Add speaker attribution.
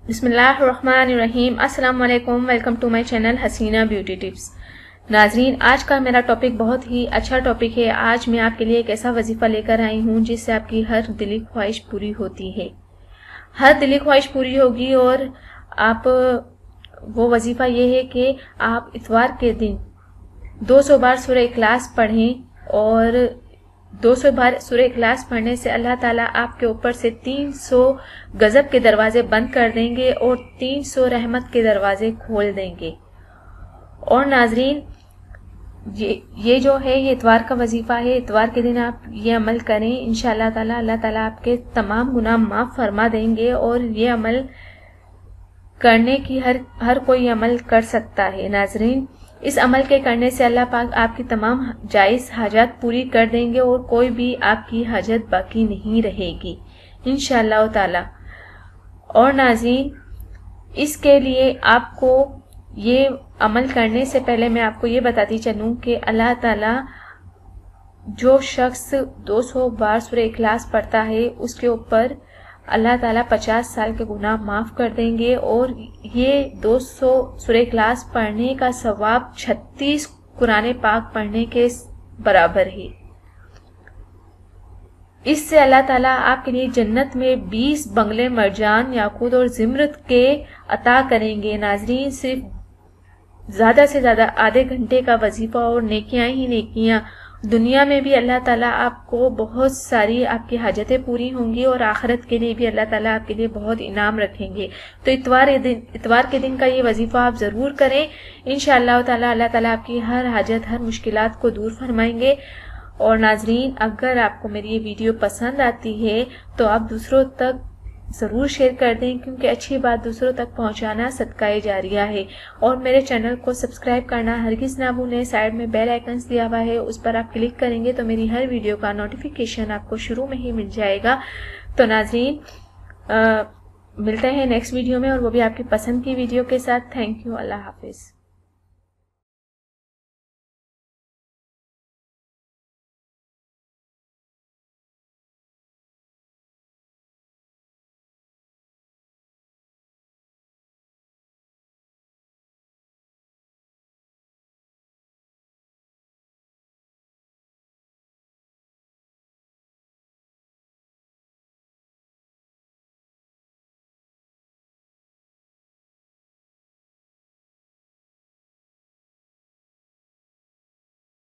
Speaker 1: بسم اللہ الرحمن الرحیم۔ السلام علیکم، welcome to my channel Haseena beauty tips. ناظرین، آج کا میرا ٹاپک بہت ہی اچھا ٹاپک ہے۔ آج میں آپ کے لیے ایک ایسا وظیفہ لے کر آئی ہوں جس سے آپ کی ہر دلی خواہش پوری ہوتی ہے، ہر دلی خواہش پوری ہوگی۔ اور آپ وہ وظیفہ یہ ہے کہ آپ اتوار کے دن 200 بار سورہ اخلاص پڑھیں، اور 200 بار سورہ اخلاص پڑھنے سے اللہ تعالیٰ آپ کے اوپر سے 300 غضب کے دروازے بند کر دیں گے اور 300 رحمت کے دروازے کھول دیں گے۔ اور ناظرین، یہ جو ہے یہ اتوار کا وظیفہ ہے۔ اتوار کے دن آپ یہ عمل کریں، انشاءاللہ تعالیٰ اللہ تعالیٰ آپ کے تمام گناہ معاف فرما دیں گے۔ اور یہ عمل کرنے کی ہر کوئی عمل کر سکتا ہے۔ ناظرین، اس عمل کے کرنے سے اللہ پاک آپ کی تمام جائز حاجات پوری کر دیں گے اور کوئی بھی آپ کی حاجت باقی نہیں رہے گی انشاءاللہ تعالی۔ اور ناظرین، اس کے لیے آپ کو یہ عمل کرنے سے پہلے میں آپ کو یہ بتاتی چلوں کہ اللہ تعالی جو شخص 200 بار سورہ اخلاص پڑھتا ہے اس کے اوپر اللہ تعالیٰ 50 سال کے گناہ معاف کر دیں گے۔ اور یہ 200 سورہ اخلاص پڑھنے کا ثواب 36 قرآن پاک پڑھنے کے برابر ہے۔ اس سے اللہ تعالیٰ آپ کے لیے جنت میں 20 بنگلے مرجان، یاقوت اور زمرد کے عطا کریں گے۔ ناظرین، صرف زیادہ سے زیادہ آدھے گھنٹے کا وظیفہ اور نیکیاں ہی نیکیاں، دنیا میں بھی اللہ تعالیٰ آپ کو بہت ساری آپ کی حاجتیں پوری ہوں گی، اور آخرت کے لیے بھی اللہ تعالیٰ آپ کے لیے بہت انعام رکھیں گے۔ تو اتوار کے دن کا یہ وظیفہ آپ ضرور کریں، انشاءاللہ تعالیٰ اللہ تعالیٰ آپ کی ہر حاجت، ہر مشکلات کو دور فرمائیں گے۔ اور ناظرین، اگر آپ کو میری یہ ویڈیو پسند آتی ہے تو آپ دوسروں تک ضرور شیئر کر دیں، کیونکہ اچھی بات دوسروں تک پہنچانا صدقہ جاریہ ہے۔ اور میرے چینل کو سبسکرائب کرنا ہرگز نہ بھولیں۔ سائیڈ میں بیل آئیکنز دیا ہوا ہے، اس پر آپ کلک کریں گے تو میری ہر ویڈیو کا نوٹیفیکیشن آپ کو شروع میں ہی مل جائے گا۔ تو ناظرین، ملتے ہیں نیکسٹ ویڈیو میں، اور وہ بھی آپ کی پسند کی ویڈیو کے ساتھ۔ تھینک یو، اللہ حافظ۔